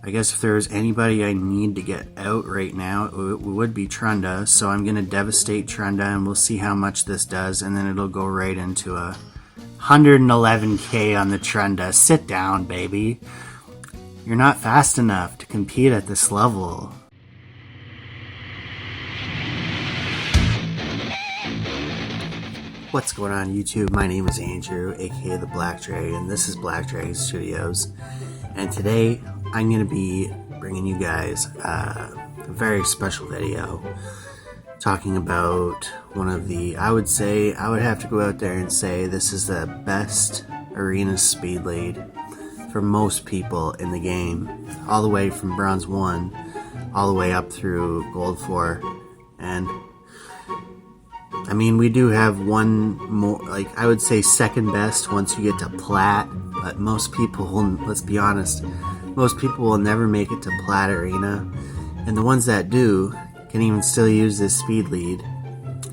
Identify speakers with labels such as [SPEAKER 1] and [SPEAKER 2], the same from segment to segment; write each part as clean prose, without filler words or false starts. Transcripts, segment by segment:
[SPEAKER 1] I guess if there was anybody I need to get out right now, it would be 𝓑𝓵𝓪. So I'm going to devastate 𝓑𝓵 and we'll see how much this does, and then it'll go right into a 111k on the 𝓑𝓵. Sit down, baby. You're not fast enough to compete at this level. What's going on YouTube? My name is Andrew, aka the Black Dragon, and this is Black Dragon Studios. And today I'm going to be bringing you guys a very special video talking about one of the, I would have to go out there and say this is the best arena speed lead for most people in the game, all the way from Bronze 1 all the way up through Gold 4. And I mean, we do have one more, like, I would say second best once you get to Plat, but most people will, let's be honest, most people will never make it to Plat Arena, and the ones that do can even still use this speed lead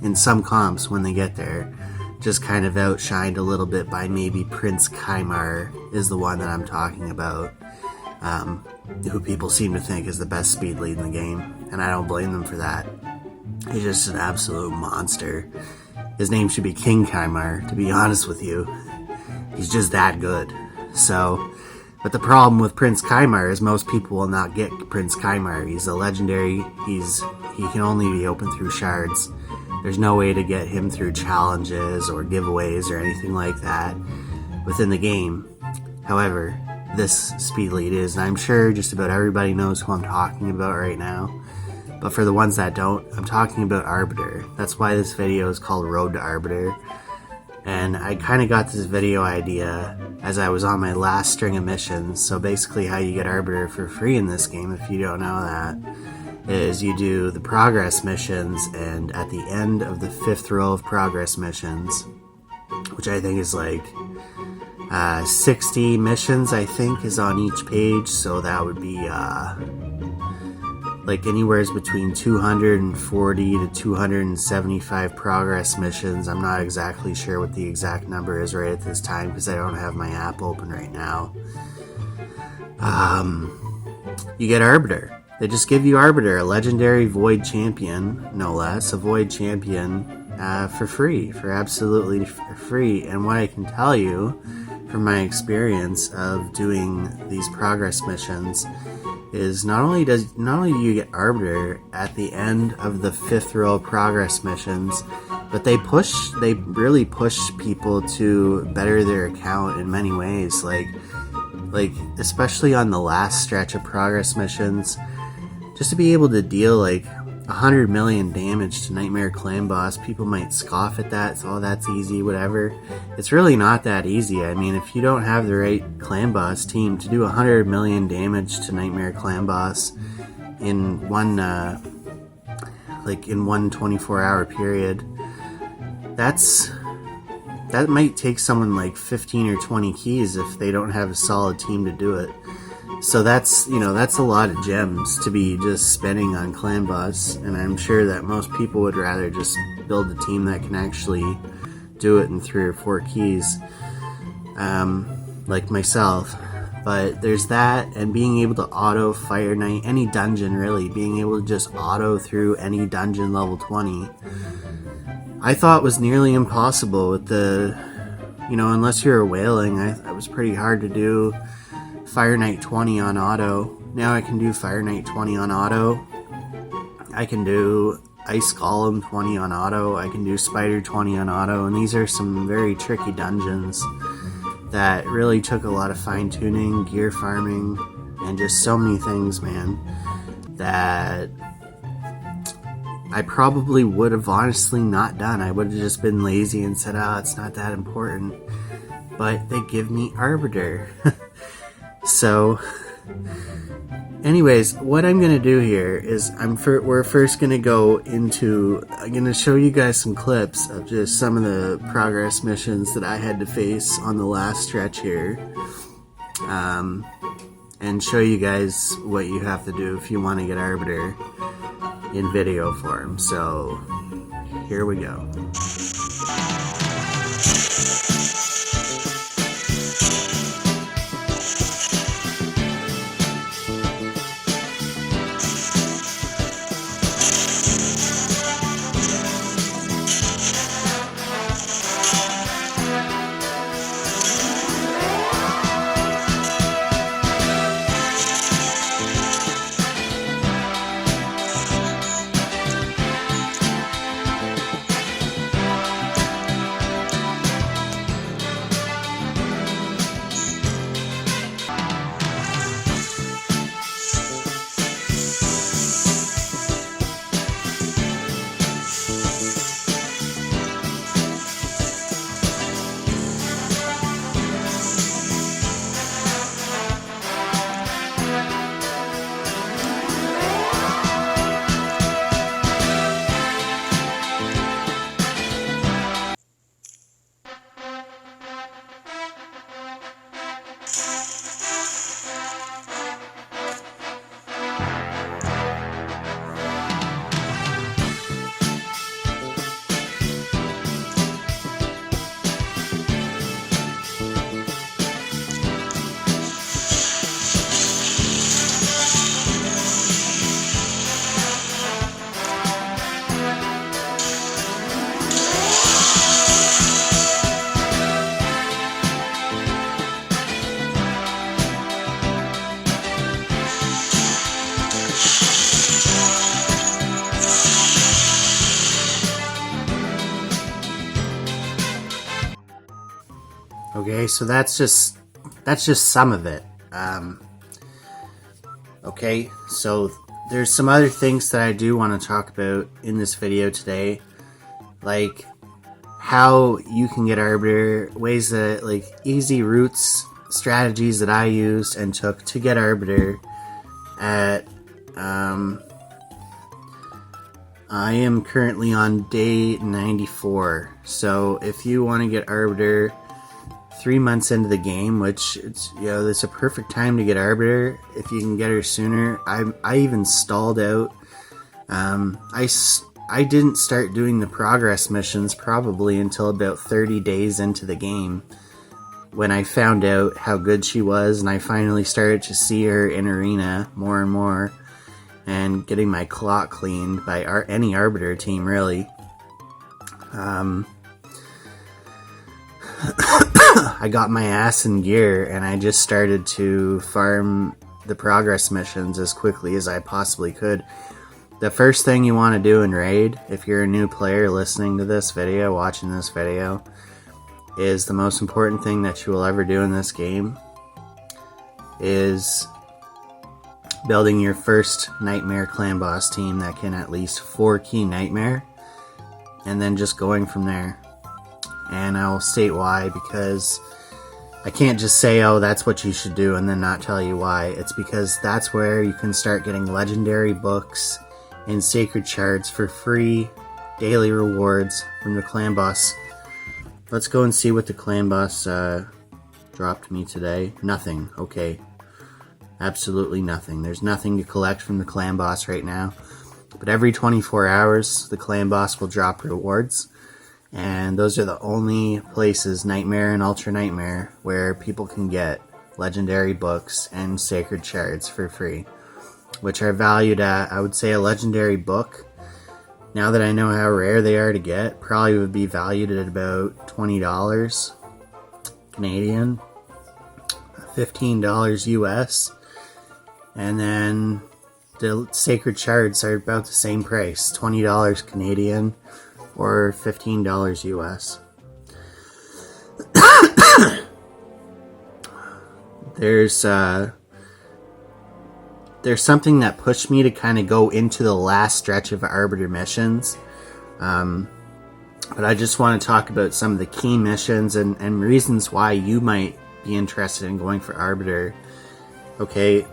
[SPEAKER 1] in some comps when they get there, just kind of outshined a little bit by maybe 𝓑𝓵𝓪 is the one that I'm talking about, who people seem to think is the best speed lead in the game, and I don't blame them for that. He's just an absolute monster. His name should be King 𝓑𝓵𝓪, to be honest with you. He's just that good. So, but the problem with 𝓑𝓵𝓪 is most people will not get 𝓑𝓵𝓪. He's a legendary. He can only be opened through shards. There's no way to get him through challenges or giveaways or anything like that within the game. However, this speed lead is, and I'm sure just about everybody knows who I'm talking about right now. But for the ones that don't, I'm talking about Arbiter. That's why this video is called Road to Arbiter. And I kind of got this video idea as I was on my last string of missions. So basically how you get Arbiter for free in this game, if you don't know that, is you do the progress missions, and at the end of the 5th row of progress missions, which I think is like 60 missions, I think, is on each page. So that would be like anywhere between 240 to 275 progress missions. I'm not exactly sure what the exact number is right at this time because I don't have my app open right now. You get Arbiter. They just give you Arbiter, a legendary Void champion, no less, a Void champion for free, for absolutely free. And what I can tell you from my experience of doing these progress missions is not only do you get Arbiter at the end of the 5th row progress missions, but they really push people to better their account in many ways, like especially on the last stretch of progress missions, just to be able to deal like 100 million damage to Nightmare Clan boss. People might scoff at that, so that's easy, whatever. It's really not that easy. I mean, if you don't have the right clan boss team to do 100 million damage to Nightmare Clan boss in one 24-hour period, that might take someone like 15 or 20 keys if they don't have a solid team to do it. So that's a lot of gems to be just spending on clan boss, and I'm sure that most people would rather just build a team that can actually do it in 3 or 4 keys, like myself. But there's that, and being able to auto Fire Knight any dungeon, really, being able to just auto through any dungeon level 20, I thought was nearly impossible with the, unless you're a whaling. It was pretty hard to do Fire Knight 20 on auto. Now I can do Fire Knight 20 on auto. I can do Ice Golem 20 on auto. I can do Spider 20 on auto. And these are some very tricky dungeons that really took a lot of fine tuning, gear farming, and just so many things, man, that I probably would have honestly not done. I would have just been lazy and said, it's not that important. But they give me Arbiter. So, anyways, what I'm going to do here is we're first going to go into, I'm going to show you guys some clips of just some of the progress missions that I had to face on the last stretch here, and show you guys what you have to do if you want to get Arbiter in video form. So, here we go. Okay, so that's just some of it. Okay, so there's some other things that I do want to talk about in this video today, like how you can get Arbiter, ways that, like, easy routes, strategies that I used and took to get Arbiter at, I am currently on day 94, so if you want to get Arbiter 3 months into the game, which it's, it's a perfect time to get Arbiter if you can get her sooner. I even stalled out. I didn't start doing the progress missions probably until about 30 days into the game, when I found out how good she was, and I finally started to see her in arena more and more, and getting my clock cleaned by any Arbiter team, really. I got my ass in gear, and I just started to farm the progress missions as quickly as I possibly could. The first thing you want to do in Raid, if you're a new player listening to this video, watching this video, is the most important thing that you will ever do in this game, is building your first Nightmare clan boss team that can at least 4-key Nightmare, and then just going from there. And I will state why, because I can't just say, oh, that's what you should do, and then not tell you why. It's because that's where you can start getting legendary books and sacred shards for free daily rewards from the clan boss. Let's go and see what the clan boss dropped me today. Nothing. Okay. Absolutely nothing. There's nothing to collect from the clan boss right now. But every 24 hours, the clan boss will drop rewards. And those are the only places, Nightmare and Ultra Nightmare, where people can get legendary books and sacred shards for free, which are valued at, I would say, a legendary book, now that I know how rare they are to get, probably would be valued at about $20 Canadian, $15 US, and then the sacred shards are about the same price, $20 Canadian or $15 US. There's something that pushed me to kind of go into the last stretch of Arbiter missions. But I just want to talk about some of the key missions and reasons why you might be interested in going for Arbiter. Okay,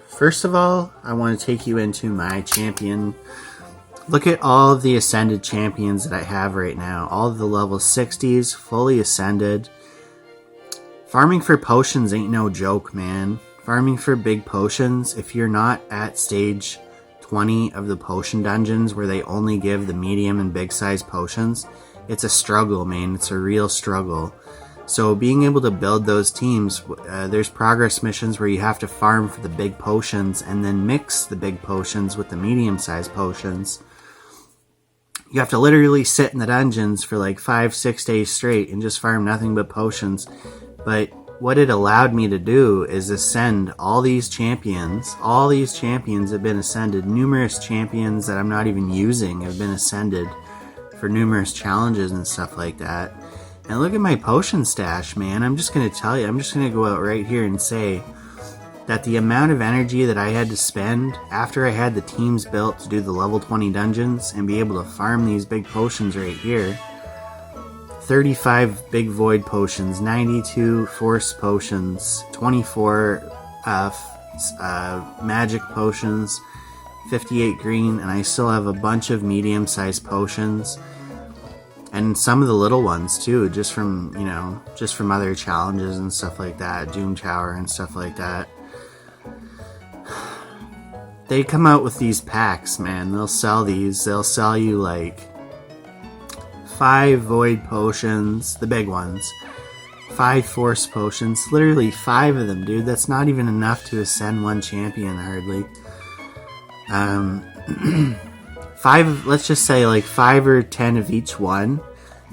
[SPEAKER 1] first of all, I want to take you into my champion. Look at all of the ascended champions that I have right now. All of the level 60s, fully ascended. Farming for potions ain't no joke, man. Farming for big potions, if you're not at stage 20 of the potion dungeons where they only give the medium and big size potions, it's a struggle, man. It's a real struggle. So being able to build those teams, there's progress missions where you have to farm for the big potions and then mix the big potions with the medium sized potions. You have to literally sit in the dungeons for like 5-6 days straight and just farm nothing but potions. But what it allowed me to do is ascend all these champions. All these champions have been ascended. Numerous champions that I'm not even using have been ascended for numerous challenges and stuff like that. And look at my potion stash, man. I'm just going to tell you, I'm just going to go out right here and say that the amount of energy that I had to spend after I had the teams built to do the level 20 dungeons and be able to farm these big potions right here. 35 big void potions, 92 force potions, 24 magic potions, 58 green, and I still have a bunch of medium-sized potions. And some of the little ones too, just from other challenges and stuff like that, Doom Tower and stuff like that. They come out with these packs, man. They'll sell these. They'll sell you like 5 void potions, the big ones, 5 force potions, literally 5 of them, dude. That's not even enough to ascend one champion, hardly. 5, let's just say like 5 or 10 of each one,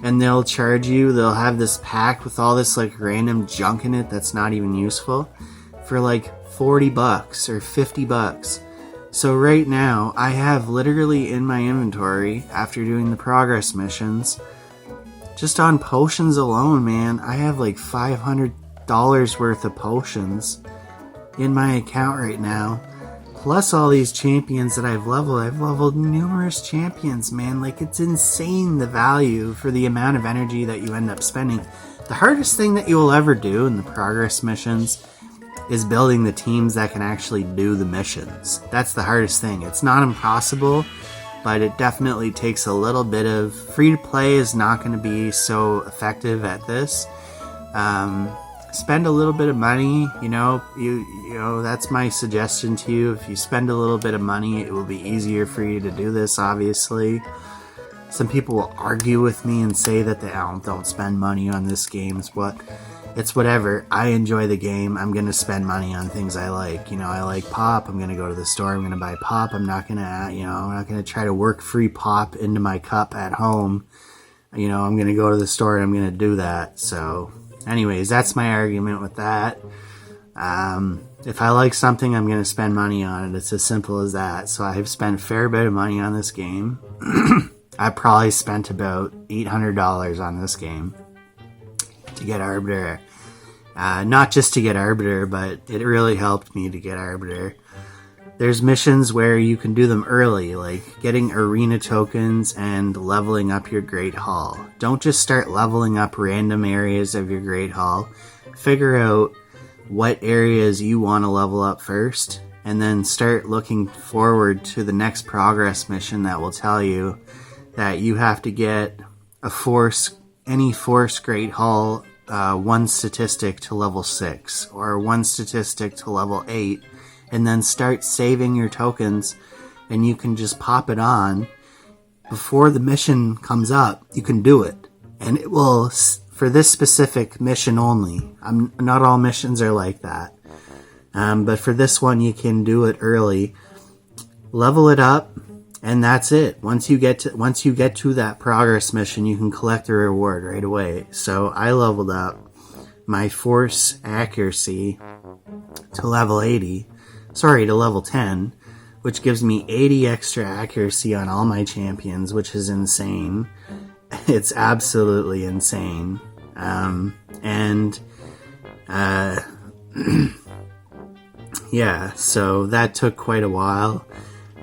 [SPEAKER 1] and they'll charge you, they'll have this pack with all this like random junk in it that's not even useful for like $40 or $50. So right now, I have literally in my inventory, after doing the progress missions, Just on potions alone, man, I have like $500 worth of potions in my account right now. Plus all these champions that I've leveled. I've leveled numerous champions, man. Like, it's insane the value for the amount of energy that you end up spending. The hardest thing that you will ever do in the progress missions is building the teams that can actually do the missions. That's the hardest thing. It's not impossible, but it definitely takes a little bit of... Free-to-play is not going to be so effective at this. Spend a little bit of money, you know, that's my suggestion to you. If you spend a little bit of money, it will be easier for you to do this, obviously. Some people will argue with me and say that they don't spend money on this game. It's whatever. I enjoy the game. I'm going to spend money on things I like. You know, I like pop. I'm going to go to the store. I'm going to buy pop. I'm not going to, I'm not going to try to work free pop into my cup at home. You know, I'm going to go to the store and I'm going to do that. So... anyways, that's my argument with that. If I like something, I'm going to spend money on it. It's as simple as that. So I've spent a fair bit of money on this game. I probably spent about $800 on this game to get Arbiter. Not just to get Arbiter, but it really helped me to get Arbiter. There's missions where you can do them early, like getting arena tokens and leveling up your Great Hall. Don't just start leveling up random areas of your Great Hall. Figure out what areas you want to level up first, and then start looking forward to the next progress mission that will tell you that you have to get any force Great Hall, one statistic to level 6, or one statistic to level 8, and then start saving your tokens, and you can just pop it on before the mission comes up. You can do it, and it will, for this specific mission only. Not all missions are like that, but for this one you can do it early, level it up, and that's it. Once you get to that progress mission, you can collect the reward right away. So I leveled up my force accuracy to level 10, which gives me 80 extra accuracy on all my champions, which is insane. It's absolutely insane. Yeah, so that took quite a while.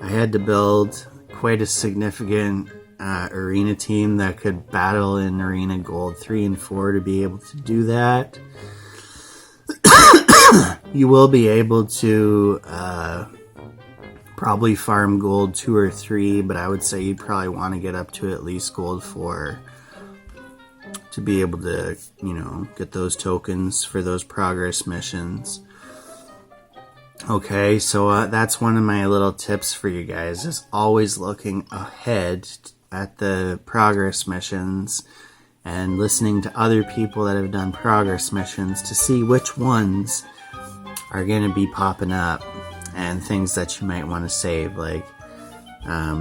[SPEAKER 1] I had to build quite a significant arena team that could battle in Arena Gold 3 and 4 to be able to do that. You will be able to probably farm gold 2 or 3, but I would say you'd probably want to get up to at least gold 4 to be able to, get those tokens for those progress missions. Okay, so that's one of my little tips for you guys, is always looking ahead at the progress missions and listening to other people that have done progress missions to see which ones are going to be popping up and things that you might want to save. Like,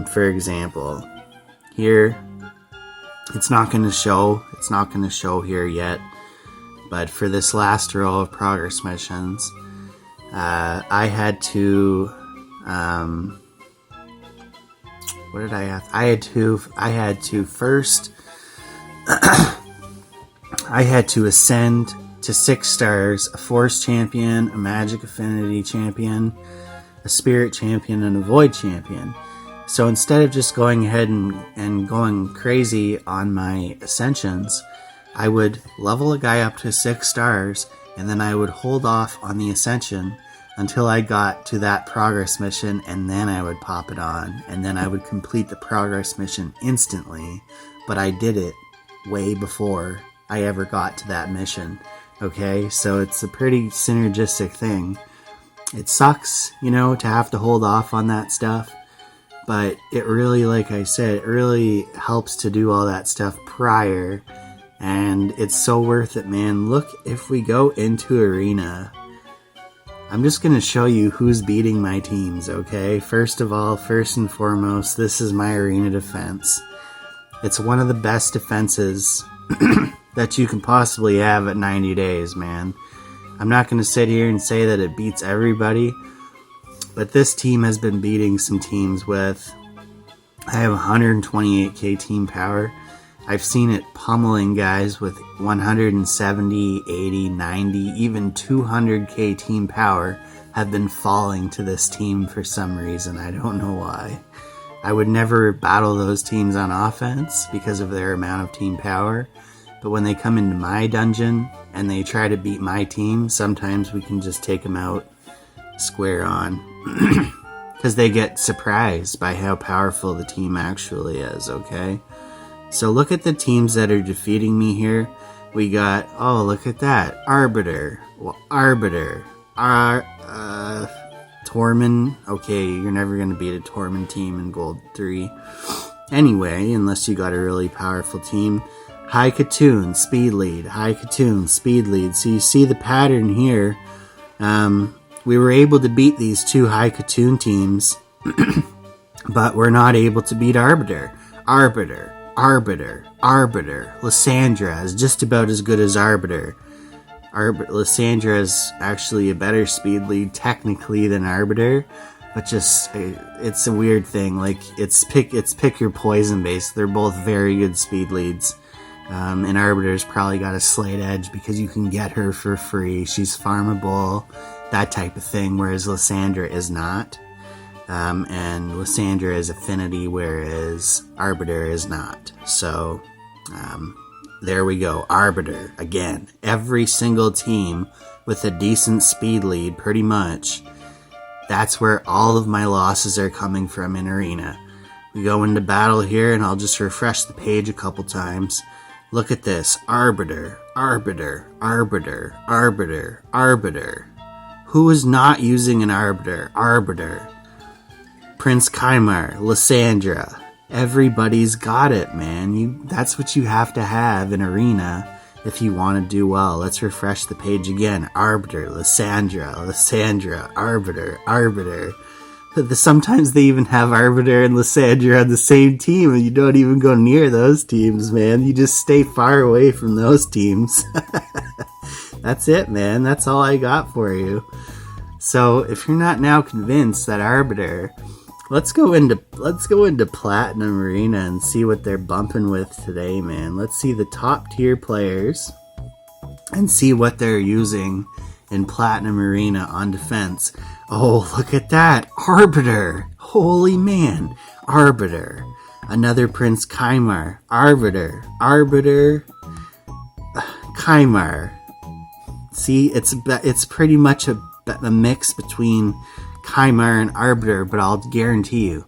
[SPEAKER 1] for example, here, it's not going to show here yet, but for this last row of progress missions, I had to, what did I have? I had to first, I had to ascend to 6 stars, a Force Champion, a Magic Affinity Champion, a Spirit Champion, and a Void Champion. So instead of just going ahead and going crazy on my ascensions, I would level a guy up to 6 stars, and then I would hold off on the ascension until I got to that progress mission, and then I would pop it on, and then I would complete the progress mission instantly. But I did it way before I ever got to that mission. Okay, so it's a pretty synergistic thing. It sucks, to have to hold off on that stuff, but it really, like I said, it really helps to do all that stuff prior, and it's so worth it, man. Look, if we go into Arena, I'm just going to show you who's beating my teams, okay? First and foremost, this is my Arena defense. It's one of the best defenses that you can possibly have at 90 days, man. I'm not going to sit here and say that it beats everybody, but this team has been beating some teams with... I have 128k team power. I've seen it pummeling guys with 170, 80, 90, even 200k team power have been falling to this team for some reason. I don't know why. I would never battle those teams on offense because of their amount of team power. But when they come into my dungeon and they try to beat my team, sometimes we can just take them out square on. Because they get surprised by how powerful the team actually is, okay? So look at the teams that are defeating me here. We got, oh, look at that. Arbiter. Well, Arbiter. Tormund. Okay, you're never going to beat a Tormund team in Gold 3. Anyway, unless you got a really powerful team. 𝓑𝓬𝓮, speed lead. 𝓑𝓬𝓮, speed lead. So you see the pattern here. We were able to beat these two 𝓑𝓬𝓮 teams, but we're not able to beat Arbiter. Arbiter. 𝓑𝓬𝓮 is just about as good as Arbiter. 𝓑𝓬𝓮 is actually a better speed lead technically than Arbiter, but just it's a weird thing. Like it's pick your poison base. They're both very good speed leads. And Arbiter's probably got a slight edge because you can get her for free. She's farmable, that type of thing, whereas 𝓑𝓬𝓮 is not. And 𝓑𝓬𝓮 is affinity, whereas Arbiter is not. So, there we go. Arbiter, again. Every single team with a decent speed lead, pretty much. That's where all of my losses are coming from in Arena. We go into battle here, and I'll just refresh the page a couple times. Look at this. Arbiter. Who is not using an Arbiter? Arbiter. Prince 𝓂𝓬𝓪, 𝓑𝓬𝓪. Everybody's got it, man. That's what you have to have in Arena if you want to do well. Let's refresh the page again. Arbiter, 𝓑𝓬𝓪, Arbiter. Sometimes they even have Arbiter and 𝓑𝓬𝓪 on the same team, and you don't even go near those teams, man. You just stay far away from those teams. That's it, man. That's all I got for you. So if you're not now convinced that Arbiter, let's go into Platinum Arena and see what they're bumping with today, man. Let's see the top tier players and see what they're using in Platinum Arena on defense. Oh, look at that. Arbiter. Holy man. Arbiter. Another Prince 𝓂𝓬𝓪. Arbiter. 𝓂𝓬𝓪. See, it's pretty much a mix between 𝓂𝓬𝓪 and Arbiter, but I'll guarantee you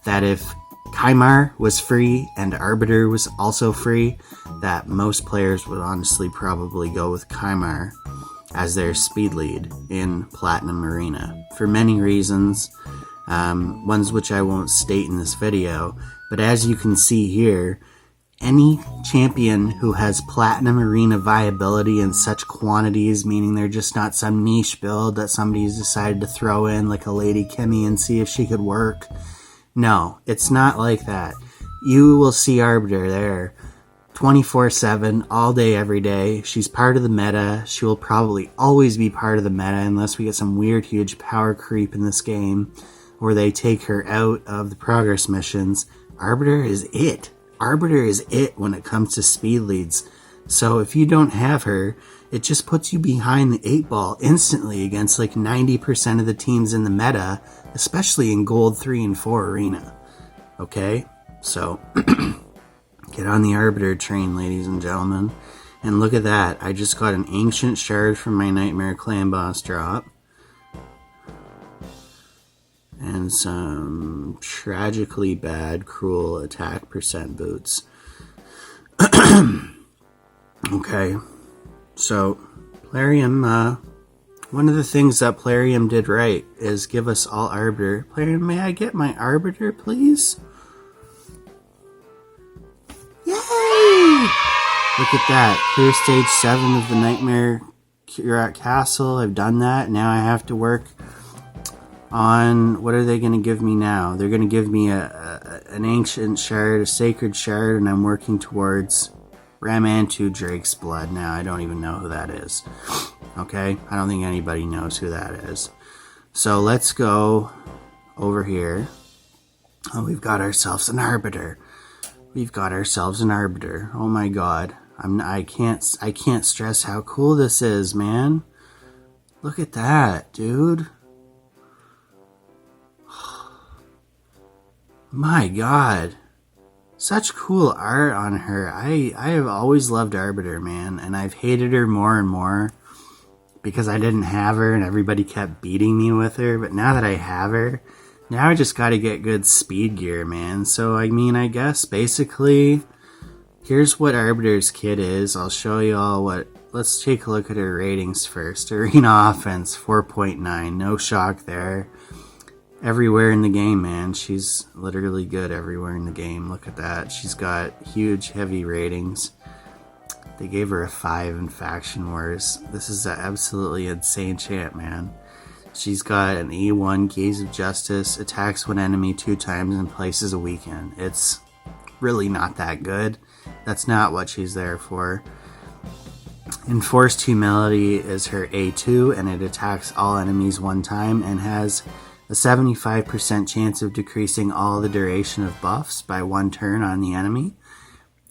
[SPEAKER 1] that if 𝓂𝓬𝓪 was free and Arbiter was also free, that most players would honestly probably go with 𝓂𝓬𝓪 as their speed lead in Platinum Arena for many reasons, ones which I won't state in this video. But as you can see here, any champion who has Platinum Arena viability in such quantities, meaning they're just not some niche build that somebody's decided to throw in like a Lady Kimmy and see if she could work. No, it's not like that. You will see Arbiter there 24/7, all day, every day. She's part of the meta. She will probably always be part of the meta unless we get some weird, huge power creep in this game or they take her out of the progress missions. Arbiter is it. Arbiter is it when it comes to speed leads. So if you don't have her, it just puts you behind the 8 ball instantly against like 90% of the teams in the meta, especially in Gold 3 and 4 Arena. Okay? So get on the Arbiter train, ladies and gentlemen. And look at that. I just got an Ancient Shard from my Nightmare Clan boss drop. And some tragically bad, cruel attack percent boots. Okay. So, Plarium, one of the things that Plarium did right is give us all Arbiter. Plarium, may I get my Arbiter, please? Yay! Look at that. Clear stage 7 of the Nightmare Castle. I've done that. Now I have to work on, what are they going to give me now? They're going to give me an Ancient Shard, a Sacred Shard, and I'm working towards Ramantu Drake's Blood now. I don't even know who that is. Okay? I don't think anybody knows who that is. So let's go over here. Oh, we've got ourselves an Arbiter. we've got ourselves an Arbiter. Oh my god. I can't stress how cool this is, man. Look at that, dude. My god. Such cool art on her. I have always loved Arbiter, man, and I've hated her more and more because I didn't have her and everybody kept beating me with her. But now that I have her, now I just gotta get good speed gear, man. So, I mean, I guess basically, here's what Arbiter's kit is. I'll show you all what... Let's take a look at her ratings first. Arena offense, 4.9. No shock there. Everywhere in the game, man. She's literally good everywhere in the game. Look at that. She's got huge, heavy ratings. They gave her a 5 in Faction Wars. This is an absolutely insane champ, man. She's got an E1, Gaze of Justice, attacks one enemy 2 times and places a weaken. It's really not that good. That's not what she's there for. Enforced Humility is her A2, and it attacks all enemies 1 time and has a 75% chance of decreasing all the duration of buffs by 1 turn on the enemy.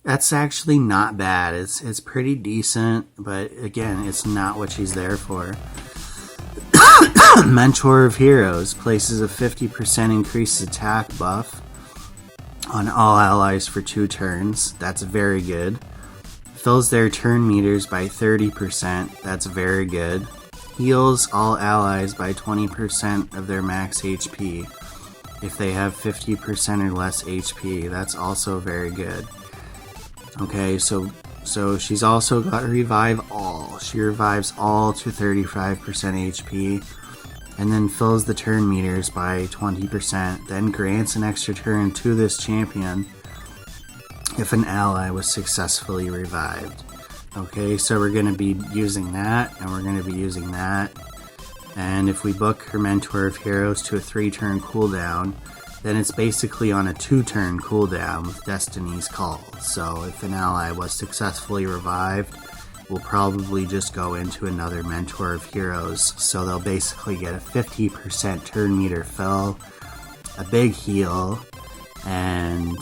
[SPEAKER 1] That's actually not bad. It's pretty decent, but again, it's not what she's there for. Mentor of Heroes places a 50% increased attack buff on all allies for 2 turns. That's very good. Fills their turn meters by 30%. That's very good. Heals all allies by 20% of their max HP if they have 50% or less HP. That's also very good. Okay, so she's also got Revive All. She revives all to 35% HP and then fills the turn meters by 20%, then grants an extra turn to this champion if an ally was successfully revived. Okay, so we're going to be using that, and we're going to be using that. And if we book her Mentor of Heroes to a 3-turn cooldown, then it's basically on a 2-turn cooldown with Destiny's Call. So if an ally was successfully revived, we'll probably just go into another Mentor of Heroes. So they'll basically get a 50% turn meter fill, a big heal, and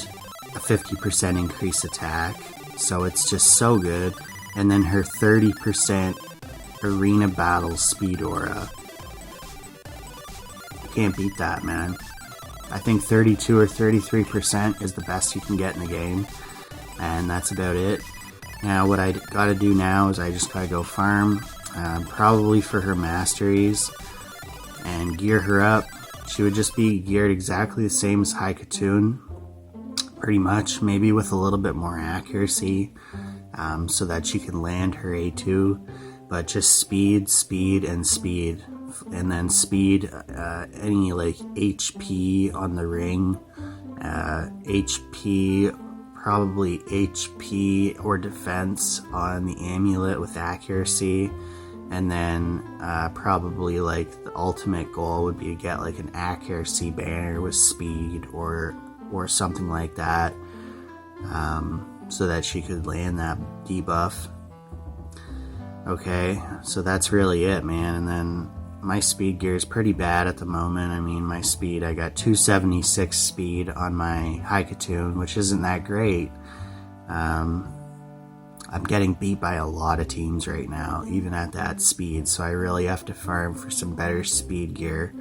[SPEAKER 1] a 50% increased attack. So it's just so good. And then her 30% arena battle speed aura. Can't beat that, man. I think 32 or 33% is the best you can get in the game. And that's about it. Now what I gotta do now is I just gotta go farm. Probably for her masteries. And gear her up. She would just be geared exactly the same as 𝓑𝓬𝓮. Pretty much, maybe with a little bit more accuracy, so that she can land her A2, but just speed, and speed, and then speed, any like HP on the ring, HP, probably HP or defense on the amulet with accuracy, and then probably like the ultimate goal would be to get like an accuracy banner with speed or something like that, so that she could land that debuff. Okay, so that's really it, man. And then my speed gear is pretty bad at the moment. I mean, my speed, I got 276 speed on my 𝓑𝓬𝓮, which isn't that great. I'm getting beat by a lot of teams right now, even at that speed, so I really have to farm for some better speed gear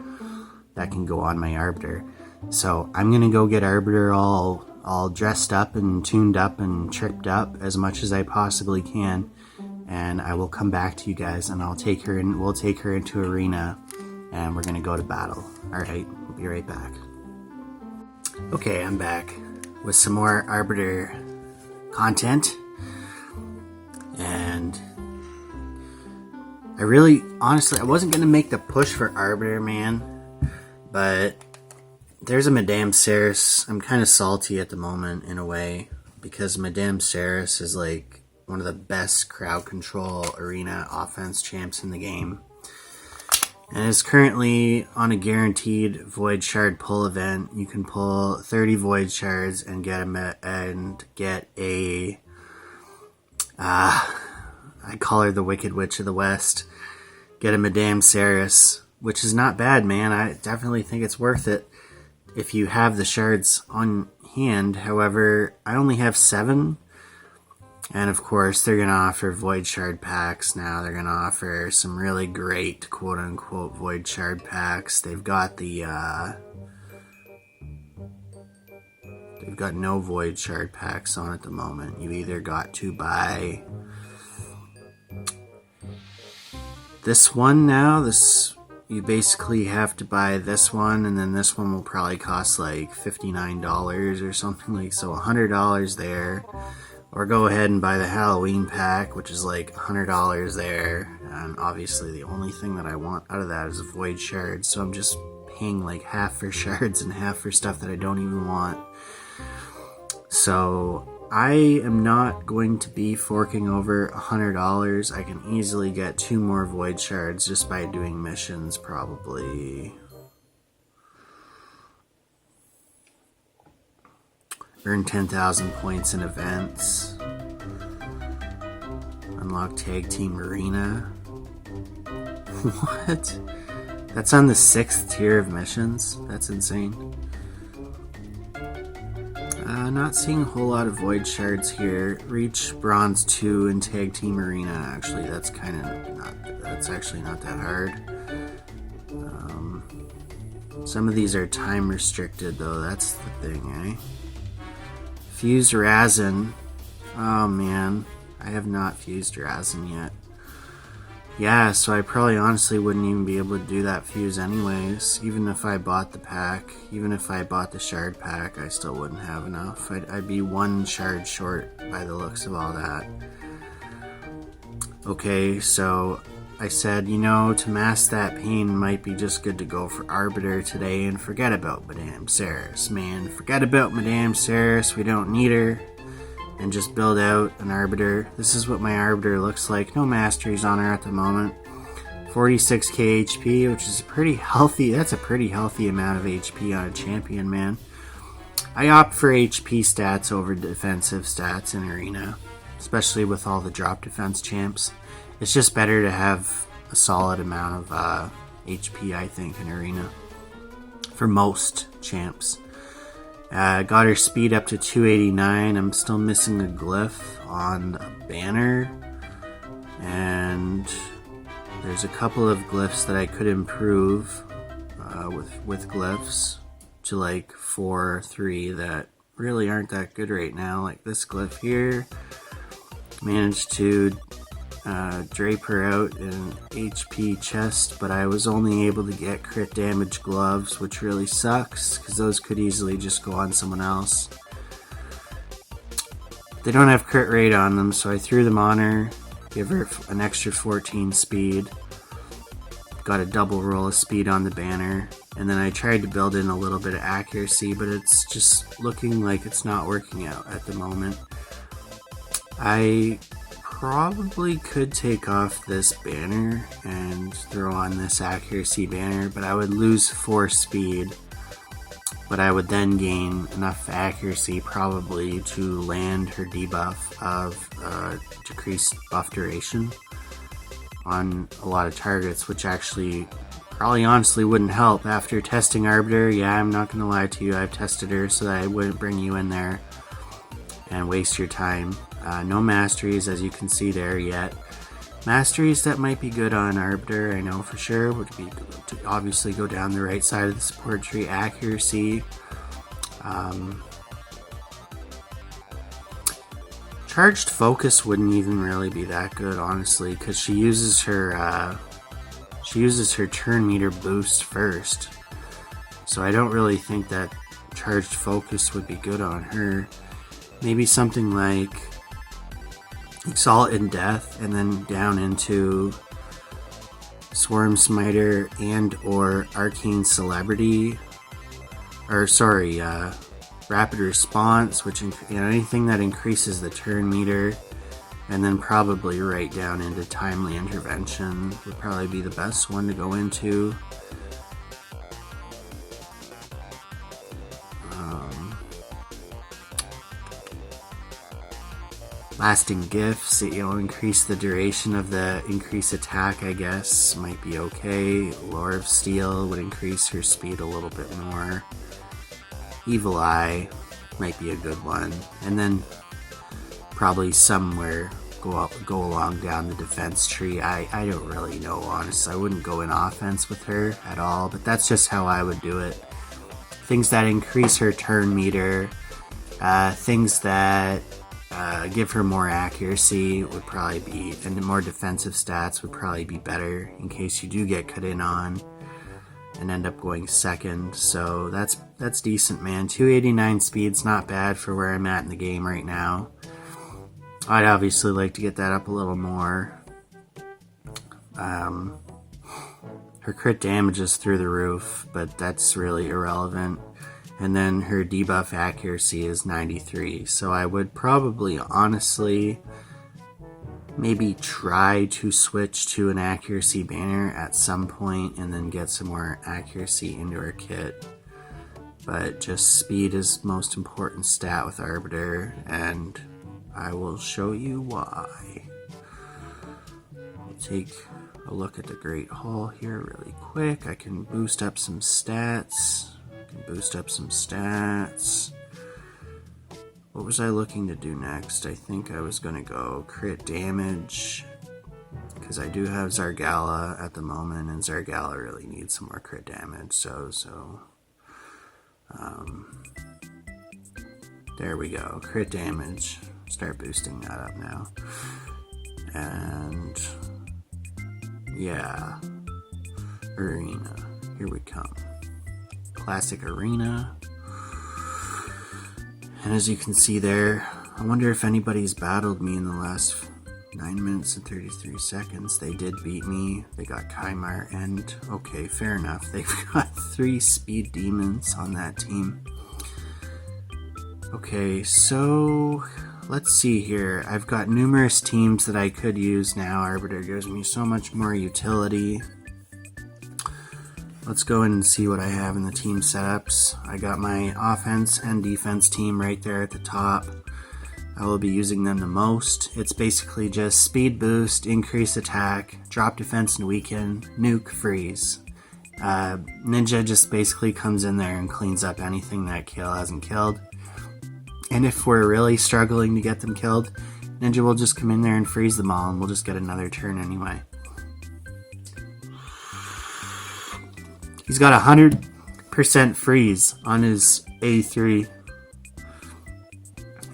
[SPEAKER 1] that can go on my Arbiter. So I'm gonna go get Arbiter all dressed up and tuned up and tripped up as much as I possibly can, and I will come back to you guys and we'll take her into arena and we're gonna go to battle. Alright, we'll be right back. Okay, I'm back with some more Arbiter content, and honestly, I wasn't gonna make the push for Arbiter, man, but there's a 𝓑𝓫𝓔. I'm kind of salty at the moment in a way, because 𝓑𝓫𝓔 is like one of the best crowd control arena offense champs in the game, and is currently on a guaranteed Void Shard pull event. You can pull 30 Void Shards and get a I call her the Wicked Witch of the West. Get a 𝓑𝓫𝓔, which is not bad, man. I definitely think it's worth it if you have the shards on hand. However, I only have 7. And of course, they're going to offer Void Shard packs now. They're going to offer some really great quote-unquote Void Shard packs. They've got the, they've got no Void Shard packs on at the moment. You either got to buy this one now. You basically have to buy this one, and then this one will probably cost like $59 or something, like so $100 there. Or go ahead and buy the Halloween pack, which is like $100 there. And obviously the only thing that I want out of that is a Void Shard, so I'm just paying like half for shards and half for stuff that I don't even want. So I am not going to be forking over $100. I can easily get 2 more Void Shards just by doing missions, probably. Earn 10,000 points in events. Unlock Tag Team Arena. What? That's on the 6th tier of missions? That's insane. Not seeing a whole lot of Void Shards here. Reach Bronze 2 in Tag Team Arena. Actually, that's actually not that hard. Some of these are time restricted though, that's the thing, eh? Fused Razin. Oh man, I have not fused Razin yet. Yeah, so I probably honestly wouldn't even be able to do that fuse anyways. Even if I bought the pack, even if I bought the shard pack, I still wouldn't have enough. I'd be 1 shard short by the looks of all that. Okay, so I said, you know, to mask that pain might be just good to go for Arbiter today and forget about Madame Saris, man. Forget about Madame Saris, we don't need her. And just build out an Arbiter. This is what my Arbiter looks like. No masteries on her at the moment. 46k HP, which is pretty healthy. That's a pretty healthy amount of HP on a champion, man. I opt for HP stats over defensive stats in Arena, especially with all the drop defense champs. It's just better to have a solid amount of HP, I think, in Arena for most champs. Got her speed up to 289. I'm still missing a glyph on a banner, and there's a couple of glyphs that I could improve with glyphs to like 4 or 3 that really aren't that good right now. Like this glyph here, managed to drape her out in an HP chest, but I was only able to get crit damage gloves, which really sucks because those could easily just go on someone else. They don't have crit rate on them, so I threw them on her, give her an extra 14 speed, got a double roll of speed on the banner, and then I tried to build in a little bit of accuracy, but it's just looking like it's not working out at the moment. I probably could take off this banner and throw on this accuracy banner, but I would lose 4 speed, but I would then gain enough accuracy probably to land her debuff of decreased buff duration on a lot of targets, which actually probably honestly wouldn't help. After testing Arbiter, yeah, I'm not gonna lie to you, I've tested her so that I wouldn't bring you in there and waste your time. No masteries, as you can see there, yet. Masteries that might be good on Arbiter, I know for sure, would be to obviously go down the right side of the support tree. Accuracy. Charged Focus wouldn't even really be that good, honestly, because she uses her turn meter boost first. So I don't really think that Charged Focus would be good on her. Maybe something like Exalt in Death, and then down into Swarm Smiter and or Arcane Celebrity, or sorry, Rapid Response, which anything that increases the turn meter, and then probably right down into Timely Intervention would probably be the best one to go into. Lasting Gifts, increase the duration of the increase attack, I guess, might be okay. Lore of Steel would increase her speed a little bit more. Evil Eye, might be a good one. And then probably somewhere go along down the defense tree. I don't really know, honestly. I wouldn't go in offense with her at all, but that's just how I would do it. Things that increase her turn meter, things that give her more accuracy would probably be, and the more defensive stats would probably be better in case you do get cut in on and end up going second. So that's decent, man. 289 speed's not bad for where I'm at in the game right now. I'd obviously like to get that up a little more. Her crit damage is through the roof, but that's really irrelevant. And then her debuff accuracy is 93. So I would probably, honestly, maybe try to switch to an accuracy banner at some point and then get some more accuracy into her kit. But just speed is most important stat with Arbiter, and I will show you why. We'll take a look at the Great Hall here really quick. I can boost up some stats. What was I looking to do next? I think I was going to go crit damage, because I do have 𝓬𝓪 at the moment, and 𝓬𝓪 really needs some more crit damage. There we go. Crit damage. Start boosting that up now. And yeah, arena. Here we come. Classic arena. And as you can see there, I wonder if anybody's battled me in the last 9 minutes and 33 seconds. They did beat me. They got 𝓬𝓬𝓪, and okay, fair enough. They've got 3 speed demons on that team. Okay, so let's see here. I've got numerous teams that I could use now. Arbiter gives me so much more utility. Let's go in and see what I have in the team setups. I got my offense and defense team right there at the top. I will be using them the most. It's basically just speed boost, increase attack, drop defense and weaken, nuke, freeze. Ninja just basically comes in there and cleans up anything that Kill hasn't killed. And if we're really struggling to get them killed, Ninja will just come in there and freeze them all, and we'll just get another turn anyway. He's got 100% freeze on his A3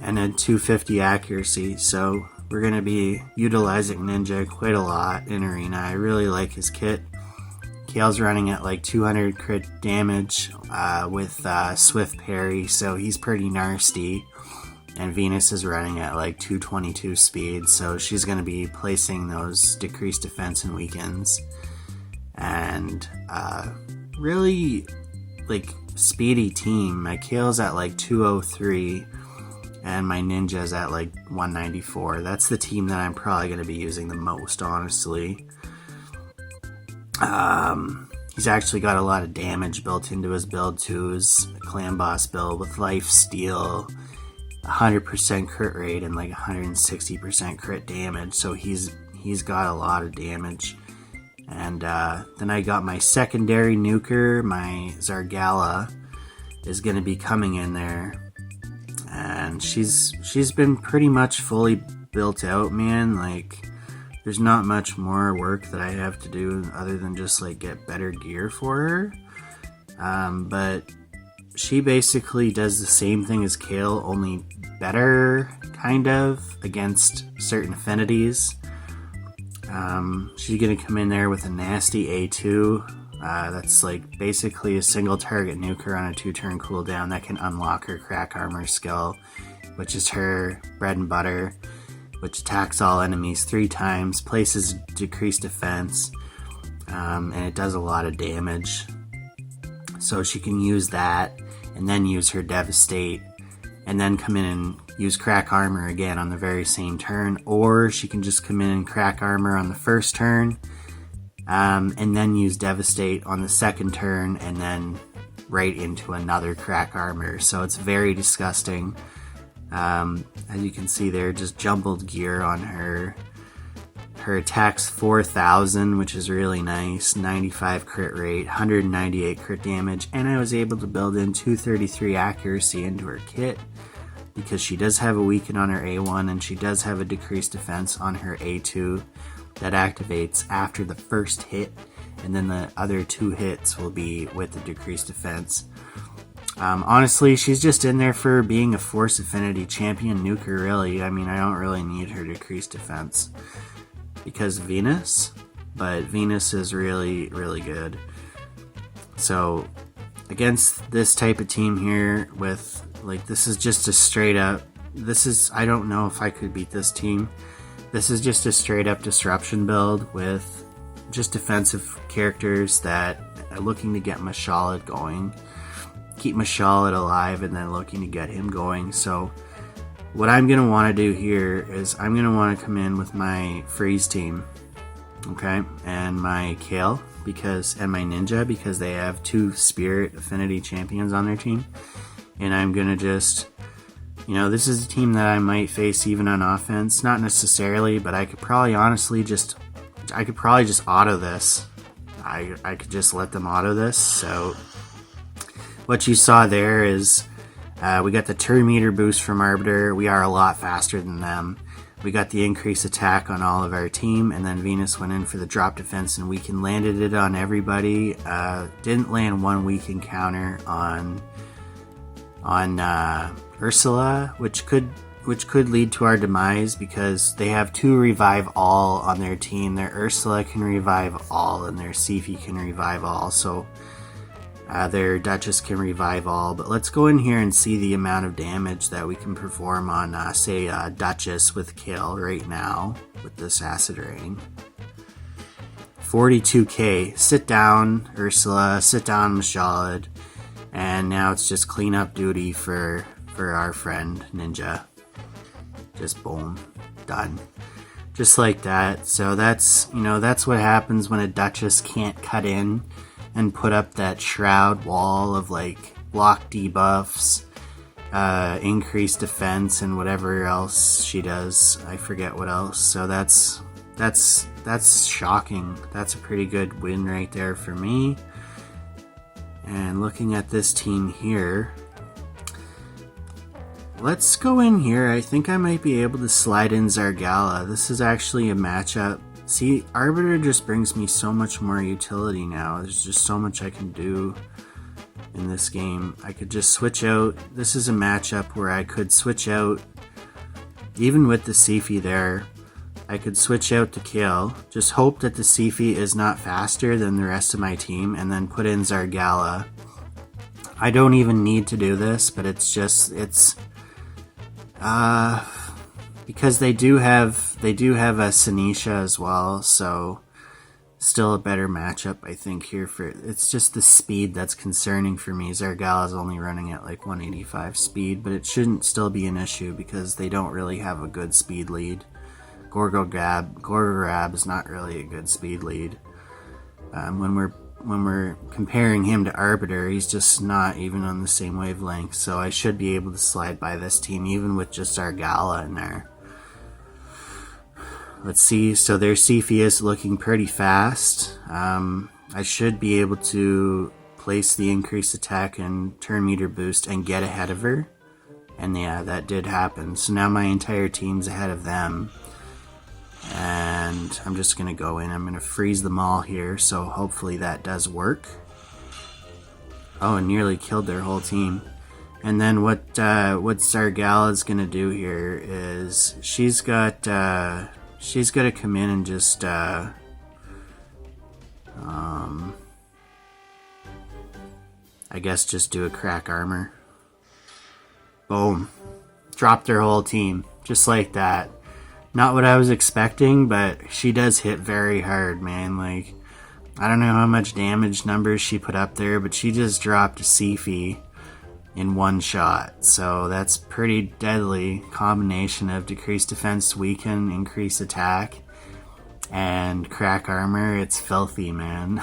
[SPEAKER 1] and a 250 accuracy, so we're going to be utilizing Ninja quite a lot in Arena. I really like his kit. Kale's running at like 200 crit damage with swift parry, so he's pretty nasty. And Venus is running at like 222 speed, so she's going to be placing those decreased defense and weakens. And really, like, speedy team. My Kale's at like 203, and my Ninja's at like 194. That's the team that I'm probably going to be using the most, honestly. He's actually got a lot of damage built into his build too, his clan boss build with life steal, 100% crit rate, and like 160% crit damage, so he's got a lot of damage. And then I got my secondary nuker, my 𝓬𝓪 is going to be coming in there, and she's been pretty much fully built out, man. Like, there's not much more work that I have to do other than just like get better gear for her. But she basically does the same thing as Kale, only better, kind of, against certain affinities. She's gonna come in there with a nasty A2. That's like basically a single target nuker on a 2-turn cooldown that can unlock her crack armor skill, which is her bread and butter, which attacks all enemies 3 times, places decreased defense, and it does a lot of damage. So she can use that, and then use her Devastate, and then come in and use crack armor again on the very same turn, or she can just come in and crack armor on the first turn, and then use Devastate on the second turn, and then right into another crack armor. So it's very disgusting. As you can see there, just jumbled gear on her Her attack's 4,000, which is really nice. 95 crit rate, 198 crit damage, and I was able to build in 233 accuracy into her kit because she does have a weaken on her A1 and she does have a decreased defense on her A2 that activates after the first hit, and then the other 2 hits will be with the decreased defense. Honestly, she's just in there for being a Force Affinity champion nuker, really. I mean, I don't really need her decreased defense because of Venus, but Venus is really, really good. So, against this type of team here with, like, this is just a straight up, I don't know if I could beat this team. This is just a straight up disruption build with just defensive characters that are looking to get 𝓫𝓙𝓷 going. Keep 𝓫𝓙𝓷 alive and then looking to get him going. So what I'm going to want to do here is I'm going to want to come in with my freeze team, okay, and my Kale and my ninja because they have 2 spirit affinity champions on their team, and I'm going to just, you know, this is a team that I might face even on offense, not necessarily, but I could probably just auto this. I could just let them auto this. So what you saw there is we got the 2 meter boost from Arbiter. We are a lot faster than them. We got the increased attack on all of our team, and then Venus went in for the drop defense and weaken landed it on everybody. Didn't land 1 weaken counter on Ursula, which could lead to our demise because they have 2 revive all on their team. Their Ursula can revive all and their 𝓑𝓵 can revive all. So their Duchess can revive all, but let's go in here and see the amount of damage that we can perform on, say, Duchess with Kill right now with this acid rain. 42k. Sit down, Ursula. Sit down, 𝓫𝓙𝓷. And now it's just cleanup duty for our friend Ninja. Just boom, done. Just like that. So that's what happens when a Duchess can't cut in and put up that shroud wall of like block debuffs, increased defense, and whatever else she does. I forget what else. So that's shocking. That's a pretty good win right there for me. And looking at this team here, let's go in here. I think I might be able to slide in 𝓵𝓙𝓪. This is actually a matchup. See, Arbiter just brings me so much more utility now. There's just so much I can do in this game. I could just switch out. This is a matchup where I could switch out, even with the 𝓑𝓵 there, I could switch out to Kale, just hope that the 𝓑𝓵 is not faster than the rest of my team, and then put in 𝓵𝓙𝓪. I don't even need to do this, but because they do have a 𝓑𝓫 as well, so still a better matchup, I think, here. It's just the speed that's concerning for me. 𝓵𝓙𝓪 is only running at like 185 speed, but it shouldn't still be an issue because they don't really have a good speed lead. 𝓬𝓬𝓏 is not really a good speed lead. When we're comparing him to Arbiter, he's just not even on the same wavelength, so I should be able to slide by this team even with just 𝓵𝓙𝓪 in there. Let's see, so their 𝓑𝓵 is looking pretty fast. I should be able to place the increased attack and turn meter boost and get ahead of her. And yeah, that did happen. So now my entire team's ahead of them. And I'm just going to go in. I'm going to freeze them all here, so hopefully that does work. Oh, and nearly killed their whole team. And then what 𝓵𝓙𝓪 is going to do here is she's got to come in and just I guess just do a crack armor. Boom. Drop their whole team. Just like that. Not what I was expecting, but she does hit very hard, man. Like, I don't know how much damage numbers she put up there, but she just dropped a 𝓑𝓵 in one shot. So that's pretty deadly combination of decreased defense, weaken, increased attack, and crack armor. It's filthy, man.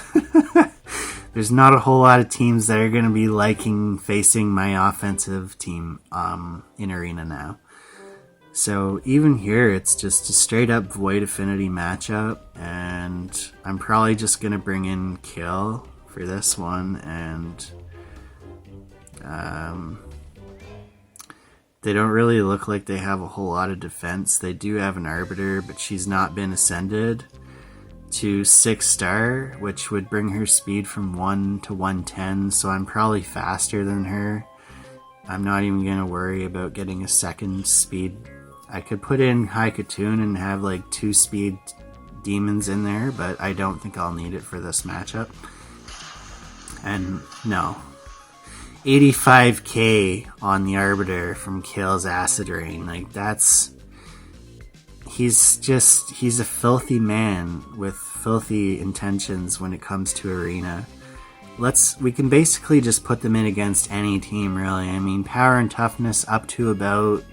[SPEAKER 1] There's not a whole lot of teams that are going to be liking facing my offensive team in Arena now. So even here, it's just a straight up void affinity matchup, and I'm probably just gonna bring in Kill for this one, and they don't really look like they have a whole lot of defense. They do have an Arbiter, but she's not been ascended to 6-star, which would bring her speed from 1 to 110, so I'm probably faster than her. I'm not even gonna worry about getting a second speed. I could put in High Katoon and have like 2 speed demons in there, but I don't think I'll need it for this matchup. And no. 85k on the Arbiter from 𝓬𝓬𝓙 𝓬𝓬𝓙. Like, that's... He's a filthy man with filthy intentions when it comes to arena. We can basically just put them in against any team, really. I mean, power and toughness up to about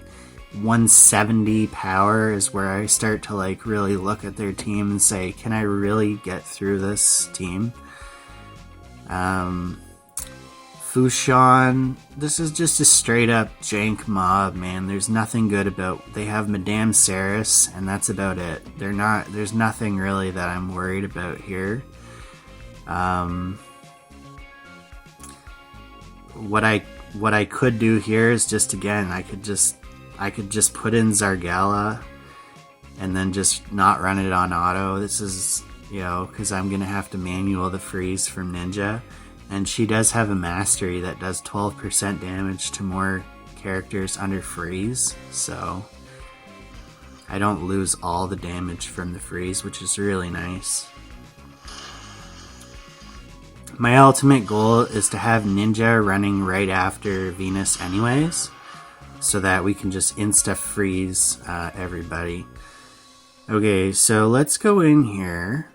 [SPEAKER 1] 170 power is where I start to like really look at their team and say, can I really get through this team? Fushan, this is just a straight up jank mob, man. There's nothing good about. They have Madame Saris, and that's about it. There's nothing really that I'm worried about here. What I could do here is just, again, I could just put in Zargala and then just not run it on auto. This is, because I'm gonna have to manual the freeze from Ninja. And she does have a mastery that does 12% damage to more characters under freeze, so I don't lose all the damage from the freeze, which is really nice. My ultimate goal is to have Ninja running right after Venus anyways, so that we can just insta-freeze everybody. Okay, so let's go in here.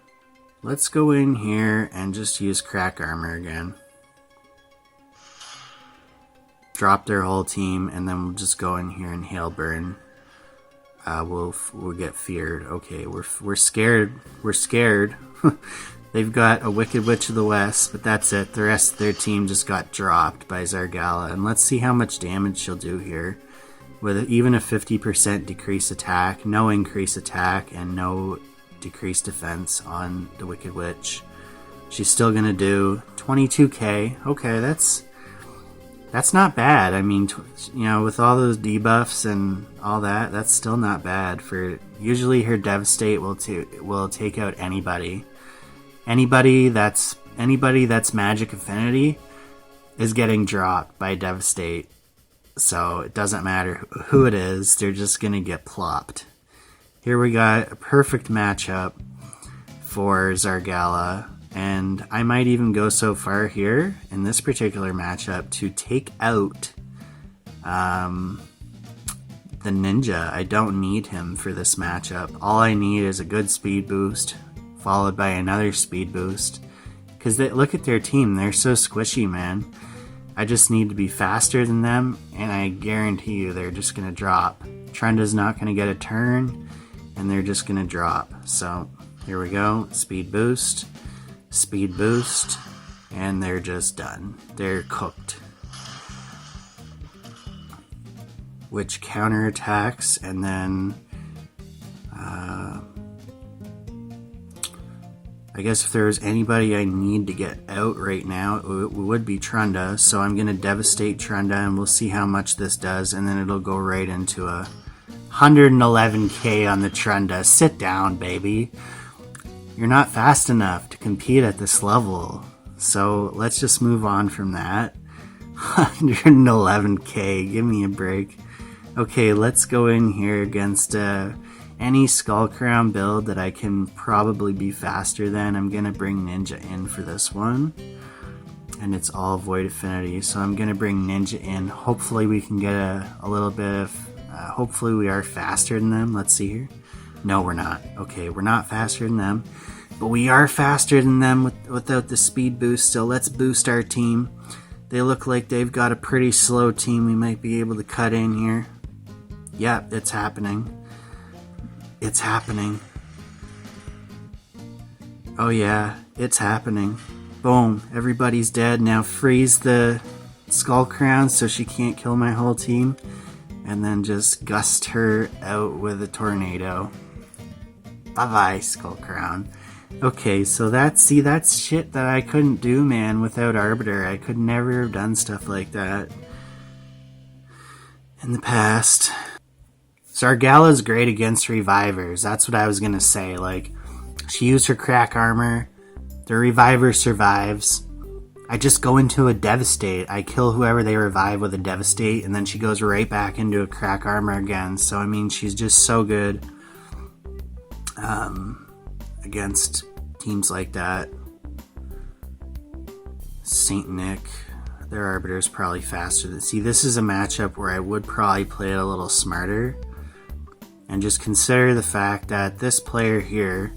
[SPEAKER 1] Let's go in here and just use crack armor again. Drop their whole team, and then we'll just go in here and hail burn. We'll get feared. Okay, we're scared. We're scared. They've got a Wicked Witch of the West, but that's it. The rest of their team just got dropped by Zargala, and let's see how much damage she'll do here. With even a 50% decrease attack, no increase attack, and no decreased defense on the Wicked Witch. She's still gonna do 22k. Okay, that's not bad. I mean, with all those debuffs and all that, that's still not bad. For usually her Devastate will take out anybody. Anybody that's magic affinity is getting dropped by Devastate. So it doesn't matter who it is, they're just gonna get plopped. Here we got a perfect matchup for Zargala, and I might even go so far here in this particular matchup to take out the Ninja. I don't need him for this matchup. All I need is a good speed boost, followed by another speed boost. Because look at their team, they're so squishy, man. I just need to be faster than them, and I guarantee you they're just going to drop. 𝓬𝓬's not going to get a turn, and they're just gonna drop. So here we go, speed boost, and they're just done. They're cooked. Which counterattacks, and then I guess if there was anybody I need to get out right now, it would be 𝓑𝓬. So I'm gonna devastate 𝓑𝓬, and we'll see how much this does, and then it'll go right into a 111k on the 𝓑𝓬. Sit down, baby. You're not fast enough to compete at this level. So let's just move on from that. 111k, give me a break. Okay, let's go in here against any Skull Crown build that I can probably be faster than. I'm gonna bring Ninja in for this one. And it's all Void Affinity, so I'm gonna bring Ninja in. Hopefully we can get a little bit of... hopefully we are faster than them. Let's see here. No, we're not. Okay, we're not faster than them. But we are faster than them without the speed boost, so let's boost our team. They look like they've got a pretty slow team. We might be able to cut in here. Yep, it's happening. It's happening. Oh yeah, it's happening. Boom, everybody's dead. Now freeze the Skull Crown so she can't kill my whole team. and then just gust her out with a tornado. Bye-bye, Skull Crown. Okay, so that's shit that I couldn't do, man, without Arbiter. I could never have done stuff like that in the past. 𝓬𝓭's great against revivers. That's what I was gonna say. Like, she used her crack armor. The reviver survives. I just go into a devastate. I kill whoever they revive with a devastate, and then she goes right back into a crack armor again. So, I mean, she's just so good against teams like that. Saint Nick, their Arbiter is probably faster. See, this is a matchup where I would probably play it a little smarter. And just consider the fact that this player here,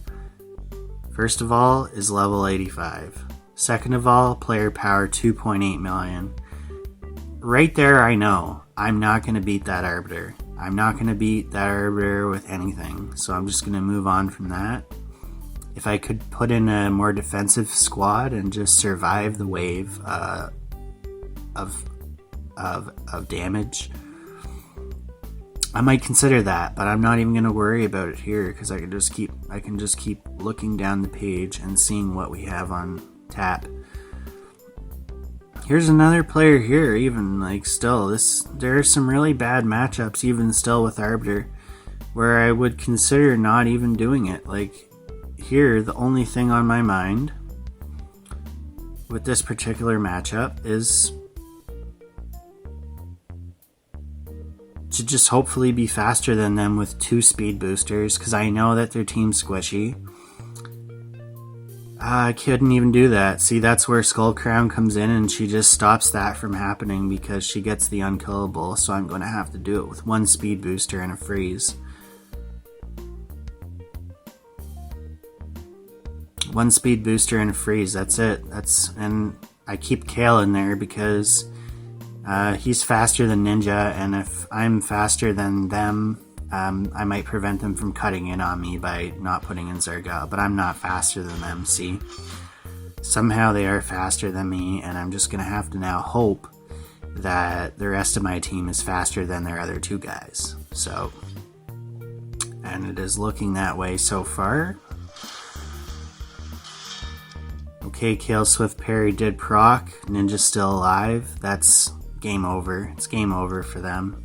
[SPEAKER 1] first of all, is level 85. Second of all, player power 2.8 million. Right there, I know I'm not going to beat that Arbiter. I'm not going to beat that Arbiter with anything. So I'm just going to move on from that. If I could put in a more defensive squad and just survive the wave of damage, I might consider that, but I'm not even going to worry about it here because I can just keep looking down the page and seeing what we have on tap. Here's another player here, even like still there are some really bad matchups even still with Arbiter where I would consider not even doing it. Like here, the only thing on my mind with this particular matchup is to just hopefully be faster than them with 2 speed boosters, because I know that their team's squishy. I couldn't even do that. See, that's where Skull Crown comes in, and she just stops that from happening because she gets the unkillable, so I'm going to have to do it with 1 speed booster and a freeze. 1 speed booster and a freeze, that's it. And I keep Kale in there because he's faster than Ninja, and if I'm faster than them, I might prevent them from cutting in on me by not putting in 𝓬𝓭, but I'm not faster than them, see? Somehow they are faster than me, and I'm just going to have to now hope that the rest of my team is faster than their other 2 guys. So, and it is looking that way so far. Okay, Kale Swift Parry did proc. Ninja's still alive. That's game over. It's game over for them.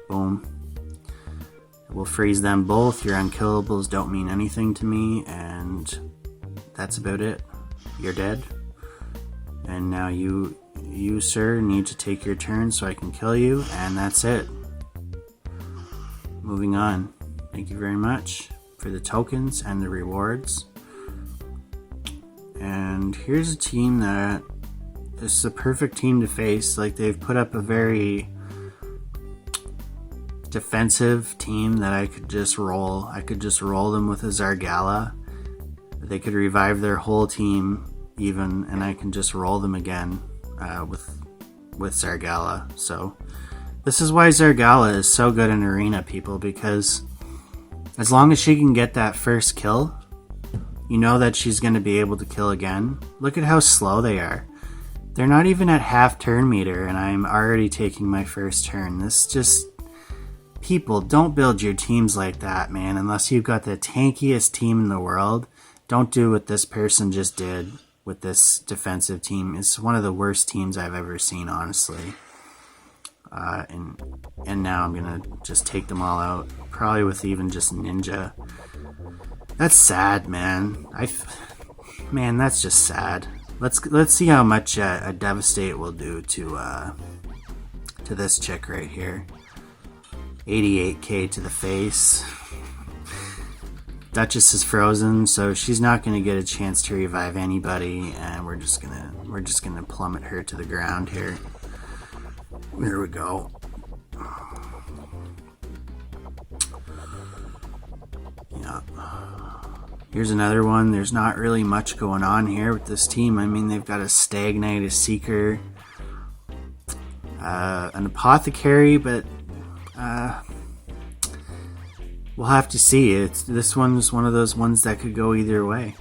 [SPEAKER 1] Boom. We'll freeze them both. Your unkillables don't mean anything to me, and that's about it. You're dead. And now you sir, need to take your turn so I can kill you, and that's it. Moving on. Thank you very much for the tokens and the rewards. And here's a team that is the perfect team to face. Like, they've put up a very defensive team that I could just roll. I could just roll them with a 𝓬𝓭. They could revive their whole team even, and I can just roll them again with 𝓬𝓭. So this is why 𝓬𝓭 is so good in arena, people, because as long as she can get that first kill, you know that she's going to be able to kill again. Look at how slow they are. They're not even at half turn meter, and I'm already taking my first turn. This just... People, don't build your teams like that, man. Unless you've got the tankiest team in the world. Don't do what this person just did with this defensive team. It's one of the worst teams I've ever seen, honestly. And now I'm going to just take them all out. Probably with even just Ninja. That's sad, man. Man, that's just sad. Let's see how much a Devastate will do to this chick right here. 88k to the face. Duchess is frozen, so she's not going to get a chance to revive anybody, and we're just gonna plummet her to the ground here. There we go. Yeah. Here's another one. There's not really much going on here with this team. I mean, they've got a Stag Knight, a Seeker, an Apothecary, but we'll have to see. This one's one of those ones that could go either way.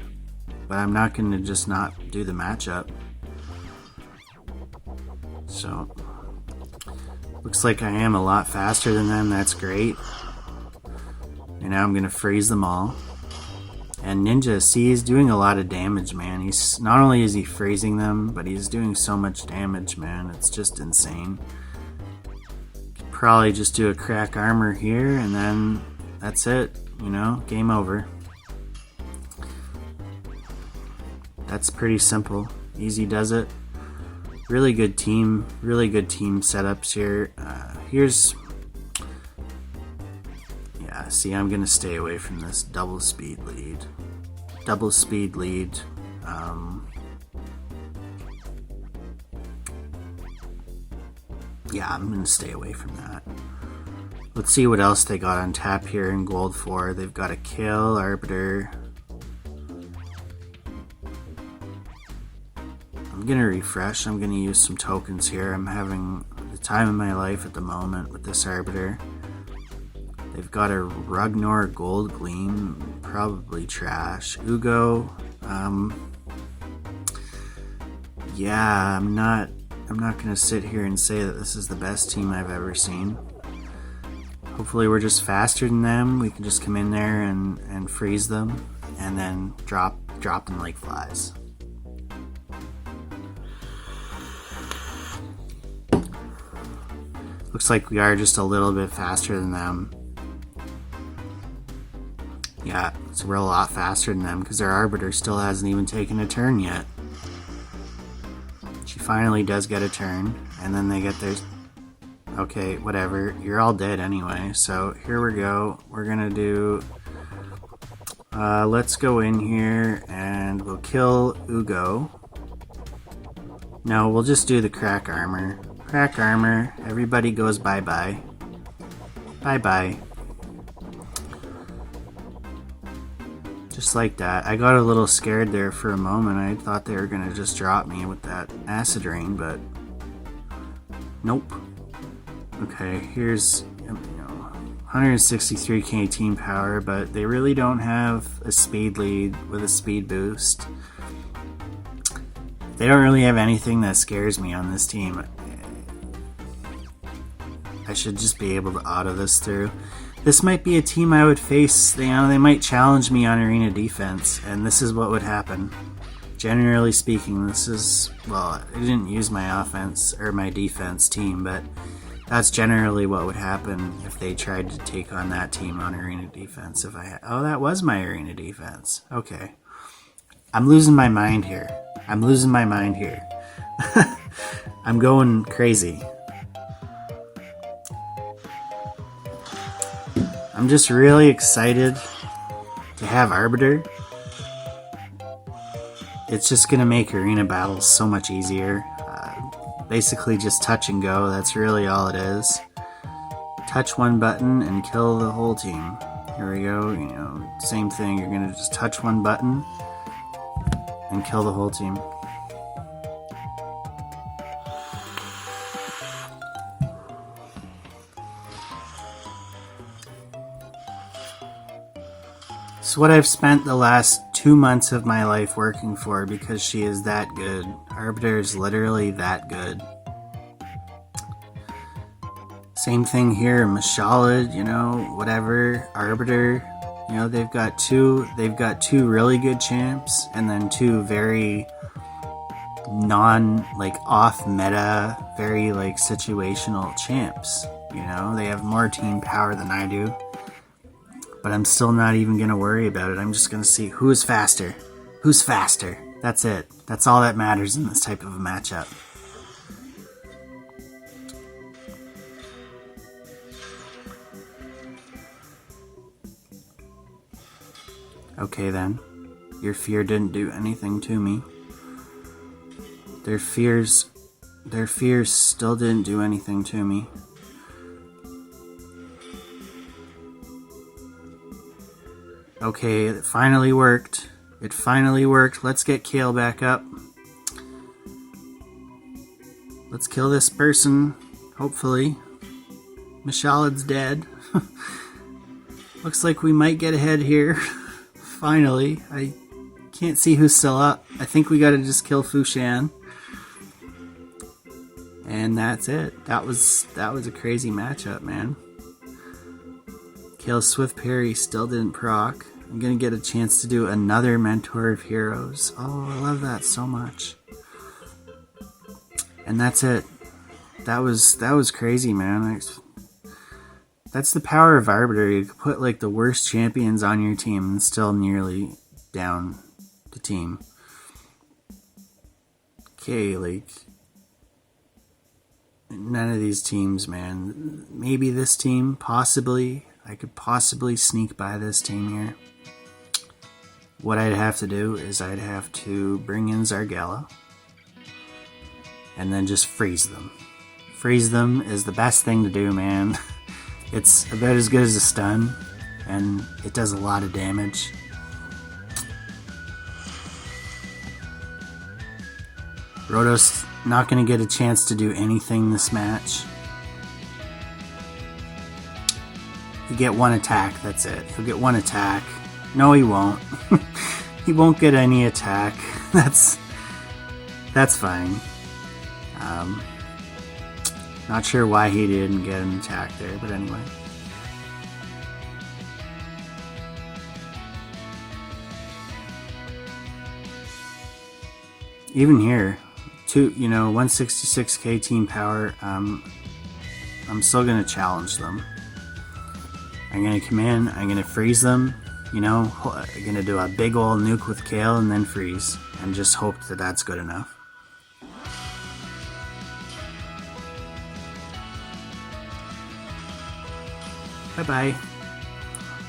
[SPEAKER 1] But I'm not going to just not do the matchup. So, Looks like I am a lot faster than them. That's great. And now I'm gonna freeze them all. And Ninja, see, he's doing a lot of damage, man. He's not only is he freezing them, but he's doing so much damage, man. It's just insane. Could probably just do a crack armor here, and then that's it. You know, game over. That's pretty simple. Easy does it. Really good team setups here. Yeah, see, I'm gonna stay away from this double speed lead. Yeah, I'm gonna stay away from that. Let's see what else they got on tap here in gold 4. They've got a kill, Arbiter. I'm gonna refresh. I'm gonna use some tokens here. I'm having the time of my life at the moment with this Arbiter. They've got a 𝓬𝓏𝓪 gold gleam, probably trash. Ugo, yeah, I'm not gonna sit here and say that this is the best team I've ever seen. Hopefully we're just faster than them. We can just come in there and freeze them, and then drop them like flies. Looks like we are just a little bit faster than them. Yeah, so we're a lot faster than them because their Arbiter still hasn't even taken a turn yet. She finally does get a turn, and then they get their... Okay, whatever. You're all dead anyway, so here we go. We're gonna do... let's go in here and we'll kill Ugo. No, we'll just do the crack armor. Crack armor, everybody goes bye-bye. Bye-bye. Just like that. I got a little scared there for a moment. I thought they were gonna just drop me with that acid rain, but nope. Okay, here's 163k team power, but they really don't have a speed lead with a speed boost. They don't really have anything that scares me on this team. I should just be able to auto this through. This might be a team I would face. They might challenge me on arena defense, and this is what would happen. Generally speaking, this is, well, I didn't use my offense or my defense team, but that's generally what would happen if they tried to take on that team on arena defense. If I had, oh, that was my arena defense. Okay. I'm losing my mind here. I'm going crazy. I'm just really excited to have Arbiter. It's just going to make arena battles so much easier. Basically just touch and go, that's really all it is. Touch one button and kill the whole team. Here we go, same thing, you're going to just touch one button and kill the whole team. It's what I've spent the last 2 months of my life working for, because she is that good. Arbiter is literally that good. Same thing here, 𝓂𝓙𝓙, whatever, Arbiter, they've got two really good champs, and then two very off meta, very situational champs. They have more team power than I do. But I'm still not even going to worry about it. I'm just going to see who is faster. Who's faster? That's it. That's all that matters in this type of a matchup. Okay then. Your fear didn't do anything to me. Their fears still didn't do anything to me. Okay, it finally worked. Let's get Kale back up. Let's kill this person, hopefully. 𝓂𝓙𝓙's dead. Looks like we might get ahead here. Finally. I can't see who's still up. I think we gotta just kill Fu Shan. And that's it. That was a crazy matchup, man. Kale Swift Parry still didn't proc. I'm gonna get a chance to do another Mentor of Heroes. Oh, I love that so much. And that's it. That was crazy, man. That's the power of Arbiter. You can put like the worst champions on your team and still nearly down the team. Okay, like none of these teams, man. Maybe this team, possibly. I could possibly sneak by this team here. What I'd have to do is I'd have to bring in 𝓬𝓭 and then just freeze them. Freeze them is the best thing to do, man. It's about as good as a stun, and it does a lot of damage. Roto's not going to get a chance to do anything this match. You get one attack, that's it. He'll get one attack. No, he won't. He won't get any attack. That's fine. Not sure why he didn't get an attack there, but anyway. Even here, 166k team power. I'm still gonna challenge them. I'm gonna come in. I'm gonna freeze them. I'm gonna do a big old nuke with Kale and then freeze, and just hope that that's good enough. Bye-bye.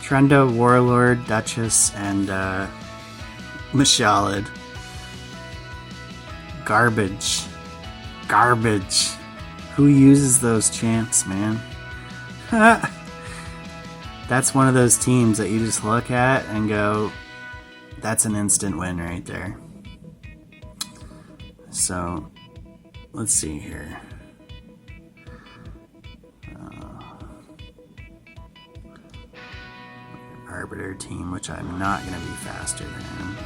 [SPEAKER 1] 𝓑𝓵, Warlord, Duchess, and 𝓑𝓵. Garbage. Who uses those champs, man? That's one of those teams that you just look at and go, that's an instant win right there. So, let's see here. Arbiter team, which I'm not going to be faster than.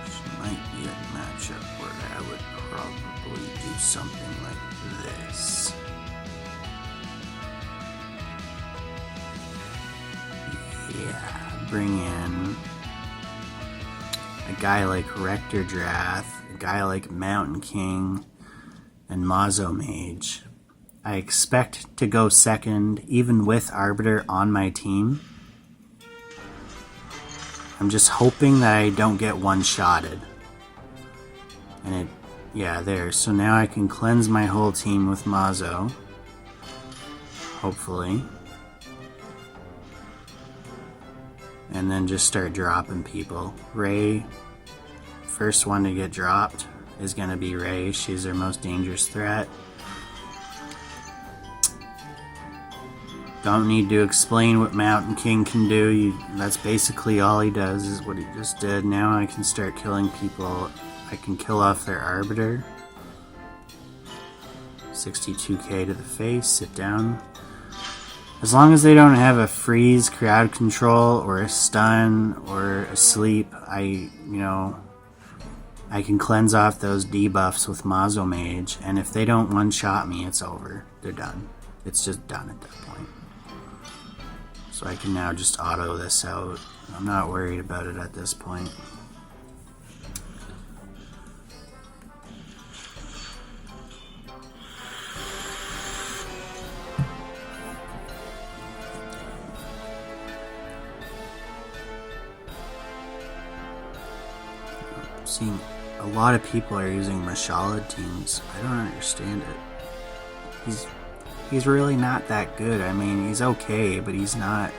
[SPEAKER 1] Which might be a matchup where I would probably do something like this. Yeah, bring in a guy like 𝓑𝓬𝓷, a guy like Mountain King, and Mazo Mage. I expect to go second even with Arbiter on my team. I'm just hoping that I don't get one-shotted. And there. So now I can cleanse my whole team with Mazo. Hopefully. And then just start dropping people. Ray, first one to get dropped is going to be Ray. She's their most dangerous threat. Don't need to explain what Mountain King can do. That's basically all he does, is what he just did. Now I can start killing people. I can kill off their Arbiter. 62k to the face. Sit down. As long as they don't have a freeze, crowd control, or a stun, or a sleep, I can cleanse off those debuffs with Mazo Mage, and if they don't one-shot me, it's over. They're done. It's just done at that point. So I can now just auto this out. I'm not worried about it at this point. Seeing a lot of people are using 𝓑𝓵 teams. I don't understand it. He's really not that good. I mean, he's okay, but he's not.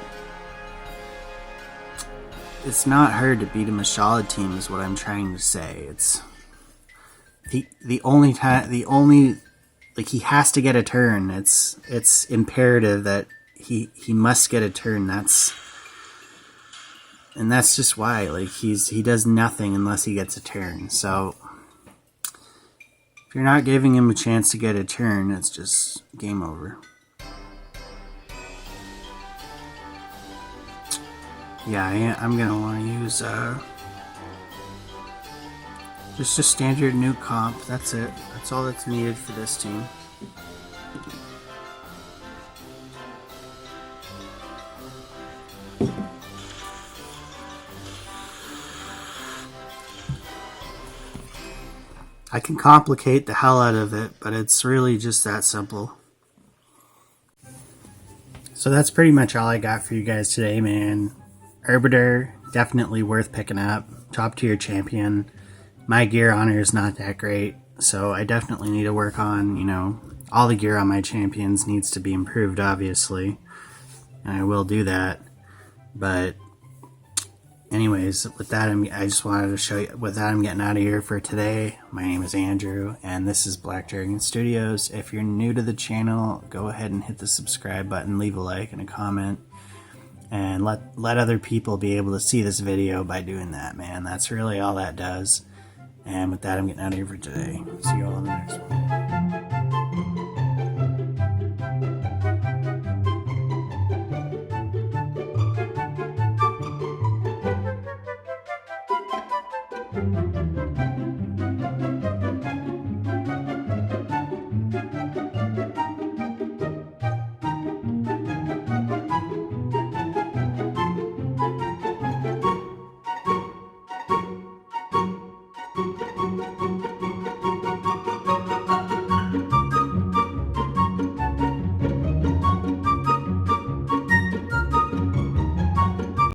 [SPEAKER 1] It's not hard to beat a 𝓑𝓵 team, is what I'm trying to say. It's the only he has to get a turn. It's imperative that he must get a turn. And that's just why, he does nothing unless he gets a turn. So, if you're not giving him a chance to get a turn, it's just game over. yeah, I'm gonna want to use just a standard nuke comp. That's it. That's all that's needed for this team. I can complicate the hell out of it, but it's really just that simple. So that's pretty much all I got for you guys today, man. Arbiter, definitely worth picking up. Top tier champion. My gear honor is not that great, so I definitely need to work on, all the gear on my champions needs to be improved, obviously. And I will do that. But anyways, with that, I just wanted to show you, with that, I'm getting out of here for today. My name is Andrew, and this is Black Dragon Studios. If you're new to the channel, go ahead and hit the subscribe button, leave a like and a comment, and let other people be able to see this video by doing that, man. That's really all that does. And with that, I'm getting out of here for today. See you all in the next one.